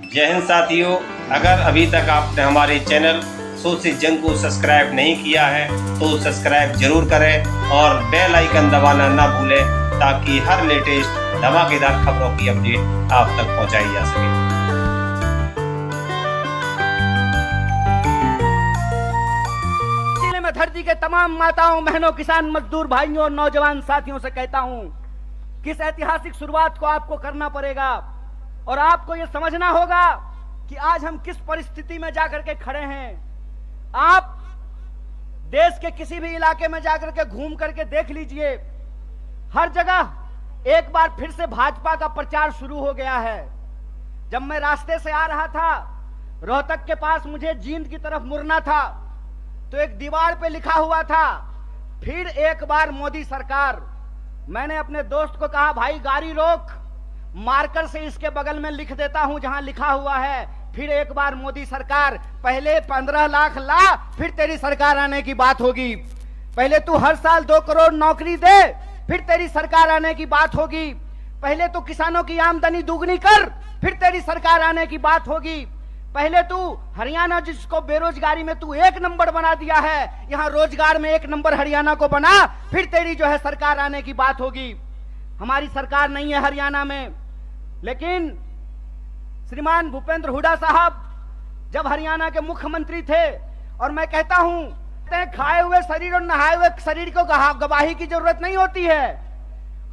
जय हिंद साथियों, अगर अभी तक आपने हमारे चैनल सोच से जंग को सब्सक्राइब नहीं किया है तो सब्सक्राइब जरूर करें और बेल आइकन दबाना ना भूलें ताकि हर लेटेस्ट धमाकेदार खबरों की अपडेट आप तक पहुंचाई जा सके। मैं धरती के तमाम माताओं, बहनों, किसान, मजदूर भाइयों और नौजवान साथियों से कहता हूं कि इस ऐतिहासिक शुरुआत को आपको करना पड़ेगा और आपको यह समझना होगा कि आज हम किस परिस्थिति में जाकर के खड़े हैं। आप देश के किसी भी इलाके में जाकर के घूम करके देख लीजिए, हर जगह एक बार फिर से भाजपा का प्रचार शुरू हो गया है। जब मैं रास्ते से आ रहा था, रोहतक के पास मुझे जींद की तरफ मुड़ना था तो एक दीवार पे लिखा हुआ था, फिर एक बार मोदी सरकार। मैंने अपने दोस्त को कहा, भाई गाड़ी रोक, मार्कर से इसके बगल में लिख देता हूं जहां लिखा हुआ है फिर एक बार मोदी सरकार। पहले 15 लाख ला, फिर तेरी सरकार आने की बात होगी। पहले तू हर साल 2 करोड़ नौकरी दे, फिर तेरी सरकार आने की बात होगी। पहले तू किसानों की आमदनी दुगनी कर, फिर तेरी सरकार आने की बात होगी। पहले तू हरियाणा, जिसको बेरोजगारी में तू 1 नंबर बना दिया है, यहां रोजगार में 1 नंबर हरियाणा को बना, फिर तेरी जो है सरकार आने की बात होगी। हमारी सरकार नहीं है हरियाणा में, लेकिन श्रीमान भूपेंद्र हुड्डा साहब जब हरियाणा के मुख्यमंत्री थे, और मैं कहता हूं खाए हुए शरीर और नहाए हुए शरीर को गवाही की जरूरत नहीं होती है।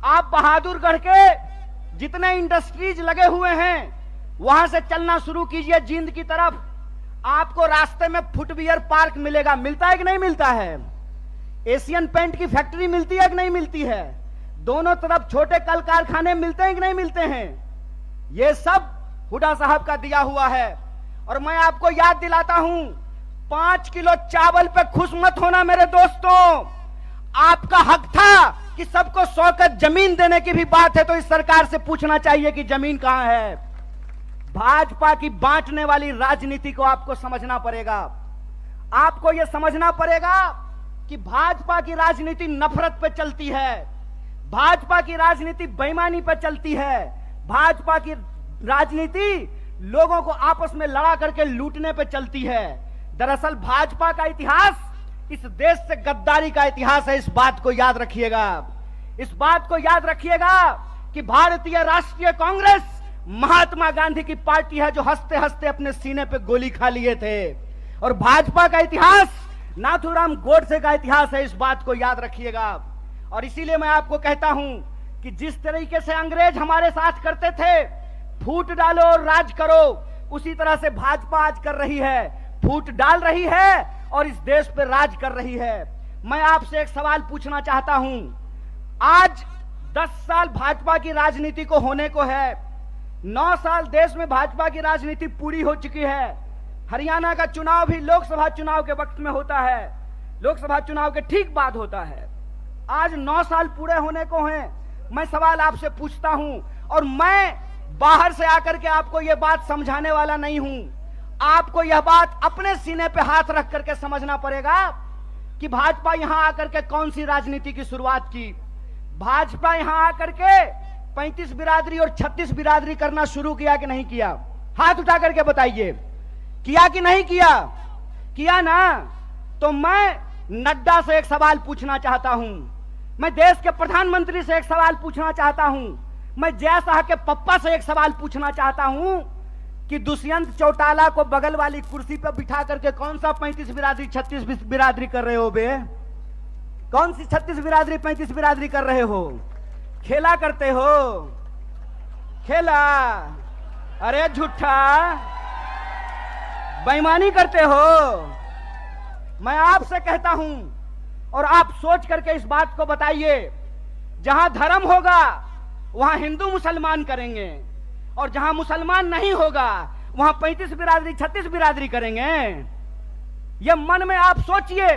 आप बहादुरगढ़ के जितने इंडस्ट्रीज लगे हुए हैं वहां से चलना शुरू कीजिए जींद की तरफ, आपको रास्ते में फुटवियर पार्क मिलेगा। मिलता है कि नहीं मिलता है? एशियन पेंट की फैक्ट्री मिलती है कि नहीं मिलती है? दोनों तरफ छोटे कल कारखाने मिलते हैं कि नहीं मिलते हैं? ये सब हुड्डा साहब का दिया हुआ है। और मैं आपको याद दिलाता हूं, 5 किलो चावल पे खुश मत होना मेरे दोस्तों। आपका हक था कि सबको 100 गज जमीन देने की भी बात है तो इस सरकार से पूछना चाहिए कि जमीन कहां है। भाजपा की बांटने वाली राजनीति को आपको समझना पड़ेगा। आपको यह समझना पड़ेगा कि भाजपा की राजनीति नफरत पे चलती है, भाजपा की राजनीति बेईमानी पे चलती है, भाजपा की राजनीति लोगों को आपस में लड़ा करके लूटने पे चलती है। दरअसल भाजपा का इतिहास इस देश से गद्दारी का इतिहास है। इस बात को याद रखिएगा, इस बात को याद रखिएगा कि भारतीय राष्ट्रीय कांग्रेस महात्मा गांधी की पार्टी है जो हंसते हंसते अपने सीने पे गोली खा लिए थे, और भाजपा का इतिहास नाथूराम गोडसे का इतिहास है। इस बात को याद रखिएगा। और इसीलिए मैं आपको कहता हूं कि जिस तरीके से अंग्रेज हमारे साथ करते थे, फूट डालो और राज करो, उसी तरह से भाजपा आज कर रही है, फूट डाल रही है और इस देश पे राज कर रही है। मैं आपसे एक सवाल पूछना चाहता हूं, आज 10 साल भाजपा की राजनीति को होने को है, 9 साल देश में भाजपा की राजनीति पूरी हो चुकी है। हरियाणा का चुनाव भी लोकसभा चुनाव के वक्त में होता है, लोकसभा चुनाव के ठीक बाद होता है। आज 9 साल पूरे होने को हैं। मैं सवाल आपसे पूछता हूं, और मैं बाहर से आकर के आपको यह बात समझाने वाला नहीं हूं। आपको यह बात अपने सीने पे हाथ रख करके समझना पड़ेगा कि भाजपा यहां आकर के कौन सी राजनीति की शुरुआत की। भाजपा यहां आकर के 35 बिरादरी और 36 बिरादरी करना शुरू किया कि नहीं किया? हाथ उठा करके बताइए, किया कि नहीं किया? किया ना? तो मैं नड्डा से एक सवाल पूछना चाहता हूं, मैं देश के प्रधानमंत्री से एक सवाल पूछना चाहता हूं, मैं जय शाह के पप्पा से एक सवाल पूछना चाहता हूं कि दुष्यंत चौटाला को बगल वाली कुर्सी पर बिठा करके कौन सा 35 बिरादरी 36 बिरादरी कर रहे हो बे? कौन सी 36 बिरादरी 35 बिरादरी कर रहे हो? खेला करते हो? खेला? अरे झूठा, बेईमानी करते हो। मैं आपसे कहता हूं और आप सोच करके इस बात को बताइए, जहां धर्म होगा वहां हिंदू मुसलमान करेंगे, और जहां मुसलमान नहीं होगा वहां 35 बिरादरी 36 बिरादरी करेंगे। यह मन में आप सोचिए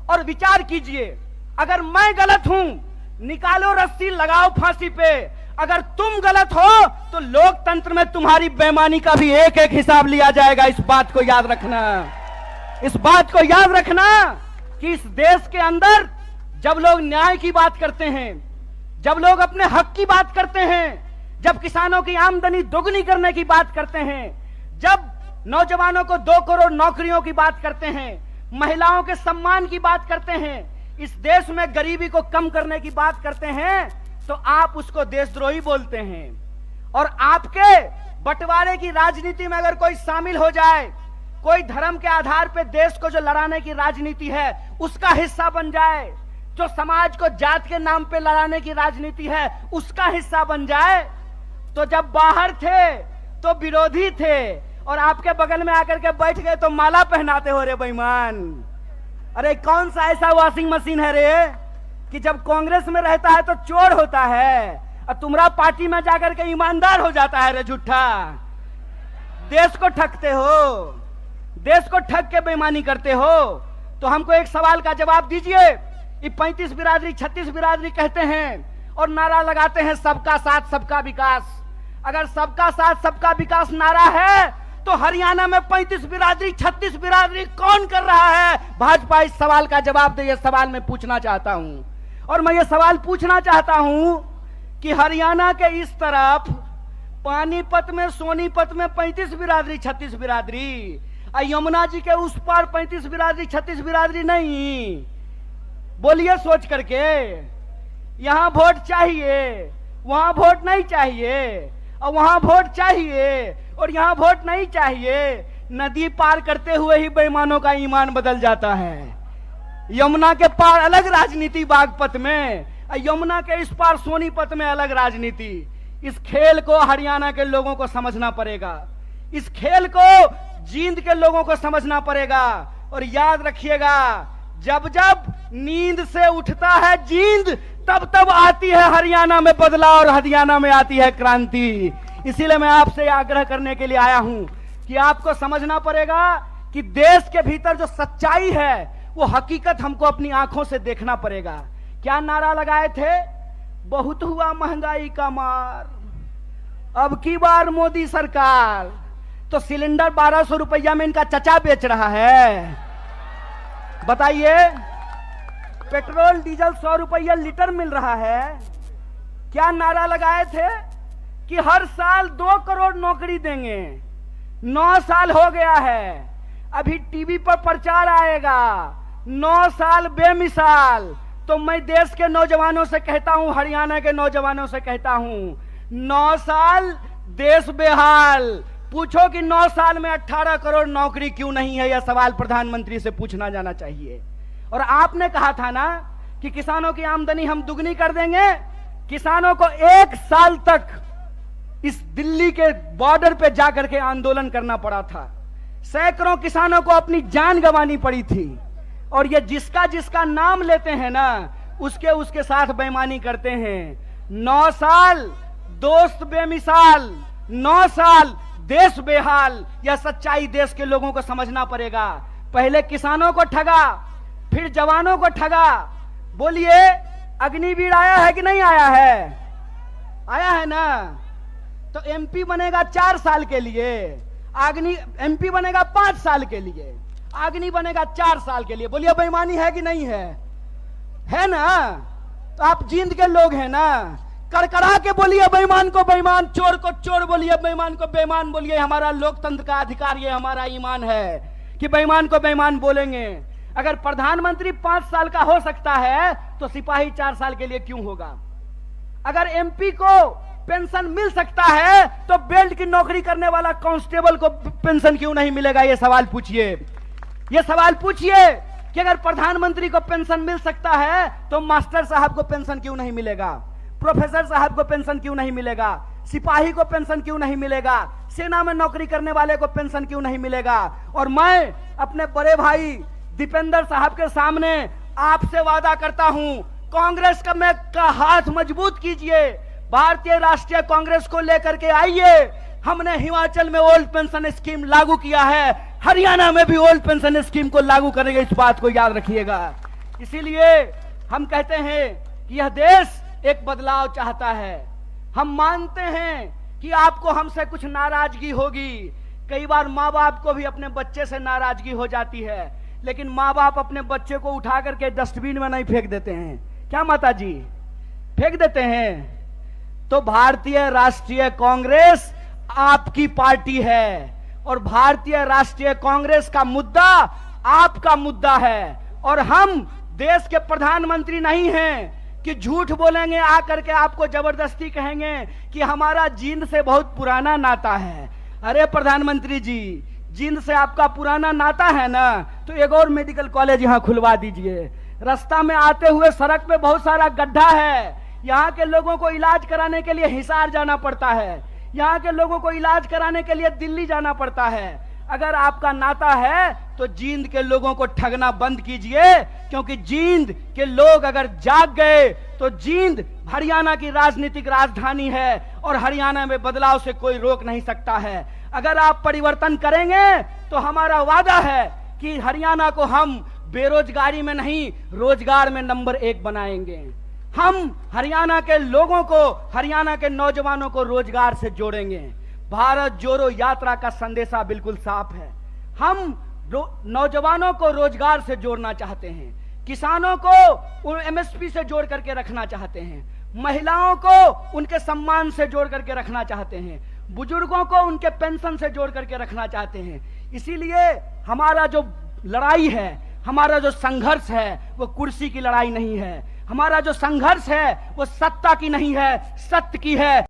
और विचार कीजिए। अगर मैं गलत हूं, निकालो रस्सी, लगाओ फांसी पे। अगर तुम गलत हो तो लोकतंत्र में तुम्हारी बेईमानी का भी एक एक हिसाब लिया जाएगा। इस बात को याद रखना, इस बात को याद रखना कि इस देश के अंदर जब लोग न्याय की बात करते हैं, जब लोग अपने हक की बात करते हैं, जब किसानों की आमदनी दोगुनी करने की बात करते हैं, जब नौजवानों को 2 करोड़ नौकरियों की बात करते हैं, महिलाओं के सम्मान की बात करते हैं, इस देश में गरीबी को कम करने की बात करते हैं, तो आप उसको देशद्रोही बोलते हैं। और आपके बंटवारे की राजनीति में अगर कोई शामिल हो जाए, कोई धर्म के आधार पर देश को जो लड़ाने की राजनीति है उसका हिस्सा बन जाए, जो समाज को जात के नाम पे लड़ाने की राजनीति है उसका हिस्सा बन जाए, तो जब बाहर थे तो विरोधी थे और आपके बगल में आकर के बैठ गए तो माला पहनाते हो रे बेईमान। अरे कौन सा ऐसा वॉशिंग मशीन है रे कि जब कांग्रेस में रहता है तो चोर होता है और तुम्हारा पार्टी में जाकर के ईमानदार हो जाता है रे झूठा। देश को ठगते हो, देश को ठग के बेईमानी करते हो। तो हमको एक सवाल का जवाब दीजिए। ये 35 बिरादरी 36 बिरादरी कहते हैं और नारा लगाते हैं सबका साथ सबका विकास। अगर सबका साथ सबका विकास नारा है तो हरियाणा में 35 बिरादरी 36 बिरादरी कौन कर रहा है? भाजपा इस सवाल का जवाब दे। ये सवाल मैं पूछना चाहता हूं। और मैं ये सवाल पूछना चाहता हूं कि हरियाणा के इस तरफ पानीपत में सोनीपत में 35 बिरादरी 36 बिरादरी, यमुना जी के उस पार 35 बिरादरी 36 बिरादरी नहीं। बोलिए सोच करके, यहां वोट चाहिए, वहां वोट नहीं चाहिए, और वहां वोट चाहिए और यहां वोट नहीं चाहिए। नदी पार करते हुए ही बेईमानों का ईमान बदल जाता है। यमुना के पार अलग राजनीति बागपत में, यमुना के इस पार सोनीपत में अलग राजनीति। इस खेल को हरियाणा के लोगों को समझना पड़ेगा, इस खेल को जींद के लोगों को समझना पड़ेगा। और याद रखिएगा, जब जब नींद से उठता है जींद, तब तब आती है हरियाणा में बदलाव और हरियाणा में आती है क्रांति। इसीलिए मैं आपसे आग्रह करने के लिए आया हूं कि आपको समझना पड़ेगा कि देश के भीतर जो सच्चाई है वो हकीकत हमको अपनी आंखों से देखना पड़ेगा। क्या नारा लगाए थे? बहुत हुआ महंगाई का मार, अब की बार मोदी सरकार। तो सिलेंडर 1200 रुपया में इनका चचा बेच रहा है। बताइए, पेट्रोल डीजल 100 रुपया लीटर मिल रहा है। क्या नारा लगाए थे कि हर साल 2 करोड़ नौकरी देंगे। 9 साल हो गया है, अभी टीवी पर प्रचार आएगा 9 साल बेमिसाल। तो मैं देश के नौजवानों से कहता हूं, हरियाणा के नौजवानों से कहता हूं, 9 साल देश बेहाल। पूछो कि 9 साल में 18 करोड़ नौकरी क्यों नहीं है? यह सवाल प्रधानमंत्री से पूछना जाना चाहिए। और आपने कहा था ना कि किसानों की आमदनी हम दुगनी कर देंगे। किसानों को 1 साल तक इस दिल्ली के बॉर्डर पे जाकर के आंदोलन करना पड़ा था। सैकड़ों किसानों को अपनी जान गंवानी पड़ी थी। और ये जिसका जिसका नाम लेते हैं ना, उसके साथ बेईमानी करते हैं। 9 साल दोस्त बेमिसाल, 9 साल देश बेहाल। यह सच्चाई देश के लोगों को समझना पड़ेगा। पहले किसानों को ठगा, फिर जवानों को ठगा। बोलिए, अग्निवीर आया है कि नहीं आया है? आया है ना। तो एमपी बनेगा 4 साल के लिए, एमपी बनेगा 5 साल के लिए, अग्नि बनेगा 4 साल के लिए। बोलिए बेईमानी है कि नहीं है? है ना। तो आप जींद के लोग हैं ना, कड़कड़ा के बोलिए बेईमान को बेईमान, चोर को चोर बोलिए, बेईमान को बेईमान बोलिए। हमारा लोकतंत्र का अधिकार, ये हमारा ईमान है कि बेईमान को बेईमान बोलेंगे। अगर प्रधानमंत्री 5 साल का हो सकता है तो सिपाही 4 साल के लिए क्यों होगा? अगर एमपी को पेंशन मिल सकता है तो बेल्ट की नौकरी करने वाला कांस्टेबल को पेंशन क्यों नहीं मिलेगा? ये सवाल पूछिए। ये सवाल पूछिए कि अगर प्रधानमंत्री को पेंशन मिल सकता है तो मास्टर साहब को पेंशन क्यों नहीं मिलेगा? प्रोफेसर साहब को पेंशन क्यों नहीं मिलेगा? सिपाही को पेंशन क्यों नहीं मिलेगा? सेना में नौकरी करने वाले को पेंशन क्यों नहीं मिलेगा? और मैं अपने बड़े भाई दीपेंद्र साहब के सामने आपसे वादा करता हूं, कांग्रेस का हाथ मजबूत कीजिए, भारतीय राष्ट्रीय कांग्रेस को लेकर के आइए। हमने हिमाचल में ओल्ड पेंशन स्कीम लागू किया है, हरियाणा में भी ओल्ड पेंशन स्कीम को लागू करेंगे। इस बात को याद रखिएगा। इसीलिए हम कहते हैं कि यह देश एक बदलाव चाहता है। हम मानते हैं कि आपको हमसे कुछ नाराजगी होगी। कई बार माँ बाप को भी अपने बच्चे से नाराजगी हो जाती है, लेकिन माँ बाप अपने बच्चे को उठा करके डस्टबिन में नहीं फेंक देते हैं। क्या माता जी? फेंक देते हैं। तो भारतीय राष्ट्रीय कांग्रेस आपकी पार्टी है। और भारतीय राष्ट्रीय कांग्रेस का मुद्दा आपका मुद्दा है। और हम देश के प्रधानमंत्री नहीं हैं कि झूठ बोलेंगे आकर के आपको जबरदस्ती कहेंगे कि हमारा जींद से बहुत पुराना नाता है। अरे प्रधानमंत्री जी, जींद से आपका पुराना नाता है ना, तो एक और मेडिकल कॉलेज यहाँ खुलवा दीजिए। रास्ता में आते हुए सड़क पे बहुत सारा गड्ढा है, यहाँ के लोगों को इलाज कराने के लिए हिसार जाना पड़ता है, यहाँ के लोगों को इलाज कराने के लिए दिल्ली जाना पड़ता है। अगर आपका नाता है तो जींद के लोगों को ठगना बंद कीजिए, क्योंकि जींद के लोग अगर जाग गए तो जींद हरियाणा की राजनीतिक राजधानी है और हरियाणा में बदलाव से कोई रोक नहीं सकता है। अगर आप परिवर्तन करेंगे तो हमारा वादा है कि हरियाणा को हम बेरोजगारी में नहीं, रोजगार में नंबर 1 बनाएंगे। हम हरियाणा के लोगों को, हरियाणा के नौजवानों को रोजगार से जोड़ेंगे। भारत जोड़ो यात्रा का संदेशा बिल्कुल साफ है। हम नौजवानों को रोजगार से जोड़ना चाहते हैं, किसानों को एमएसपी से जोड़ करके रखना चाहते हैं, महिलाओं को उनके सम्मान से जोड़ करके रखना चाहते हैं, बुजुर्गों को उनके पेंशन से जोड़ करके रखना चाहते हैं। इसीलिए हमारा जो लड़ाई है, हमारा जो संघर्ष है, वो कुर्सी की लड़ाई नहीं है। हमारा जो संघर्ष है वो सत्ता की नहीं है, सत्य की है।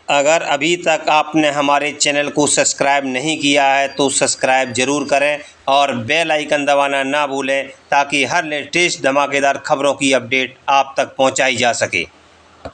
अगर अभी तक आपने हमारे चैनल को सब्सक्राइब नहीं किया है तो सब्सक्राइब ज़रूर करें और बेल आइकन दबाना ना भूलें, ताकि हर लेटेस्ट धमाकेदार खबरों की अपडेट आप तक पहुंचाई जा सके।